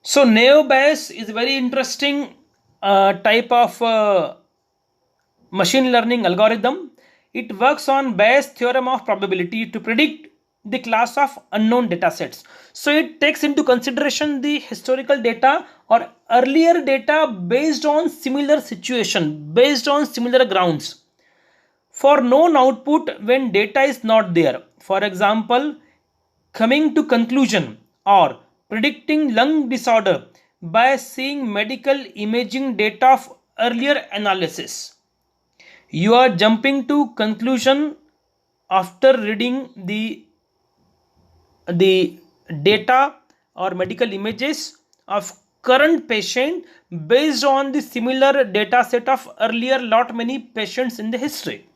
So Naive Bayes is a very interesting type of machine learning algorithm. It works on Bayes' theorem of probability to predict the class of unknown data sets. So it takes into consideration the historical data or earlier data based on similar situation, based on similar grounds for known output when data is not there. For example, coming to conclusion or predicting lung disorder by seeing medical imaging data of earlier analysis. You are jumping to conclusion after reading the data or medical images of current patient based on the similar data set of earlier lot many patients in the history.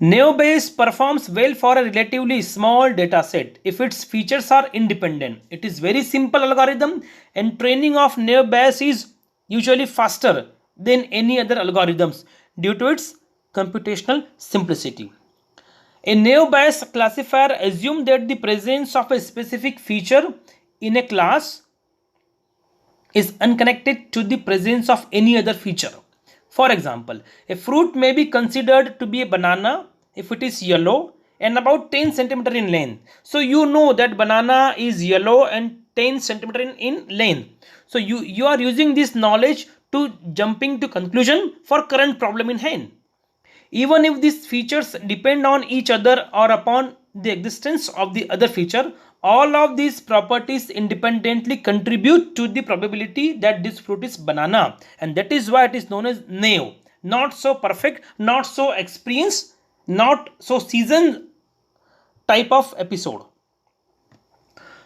Naive Bayes performs well for a relatively small data set if its features are independent. It is very simple algorithm and training of Naive Bayes is usually faster than any other algorithms due to its computational simplicity. A Naive Bayes classifier assumes that the presence of a specific feature in a class is unconnected to the presence of any other feature. For example, a fruit may be considered to be a banana if it is yellow and about 10 centimeter in length. So you know that banana is yellow and 10 centimeter in length. So you are using this knowledge to jumping to conclusion for current problem in hand. Even if these features depend on each other or upon the existence of the other feature, all of these properties independently contribute to the probability that this fruit is banana, and that is why it is known as naive. Not so perfect, not so experienced, not so seasoned type of episode.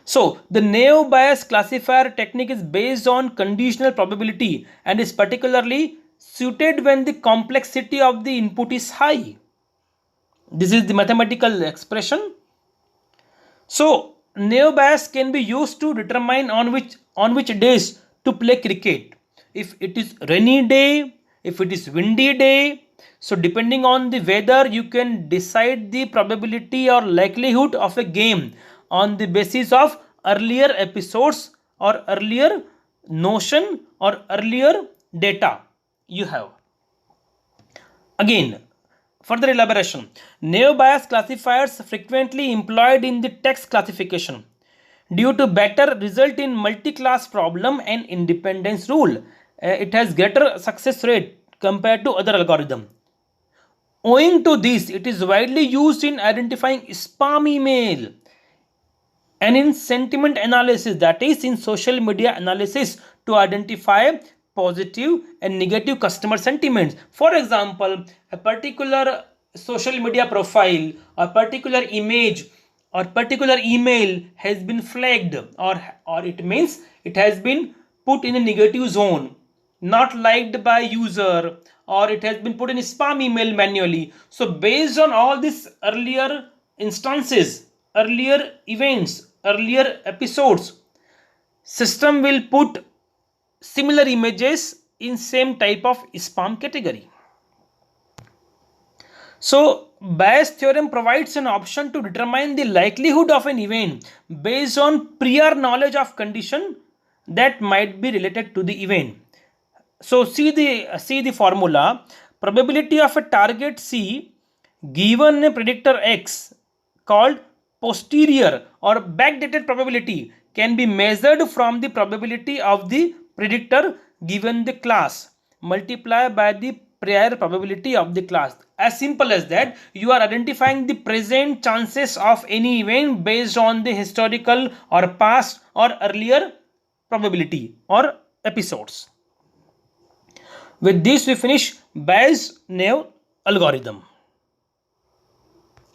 So the Naive Bayes classifier technique is based on conditional probability and is particularly suited when the complexity of the input is high. This is the mathematical expression. So Naive Bayes can be used to determine on which days to play cricket. If it is rainy day, if it is windy day, so depending on the weather, you can decide the probability or likelihood of a game on the basis of earlier episodes or earlier notion or earlier data you have. Again, further elaboration. Naive Bayes classifiers frequently employed in the text classification due to better result in multi-class problem and independence rule. It has greater success rate compared to other algorithm. Owing to this, it is widely used in identifying spam email and in sentiment analysis, that is in social media analysis, to identify positive and negative customer sentiments. For example, a particular social media profile, a particular image or particular email has been flagged, or it means it has been put in a negative zone, not liked by user, or it has been put in spam email manually. So based on all these earlier instances, earlier events, earlier episodes, system will put similar images in same type of spam category. So Bayes theorem provides an option to determine the likelihood of an event based on prior knowledge of condition that might be related to the event. So see the formula. Probability of a target C given a predictor X called posterior or backdated probability can be measured from the probability of the predictor given the class multiplied by the prior probability of the class. As simple as that, you are identifying the present chances of any event based on the historical or past or earlier probability or episodes. With this we finish Bayes-Naive algorithm.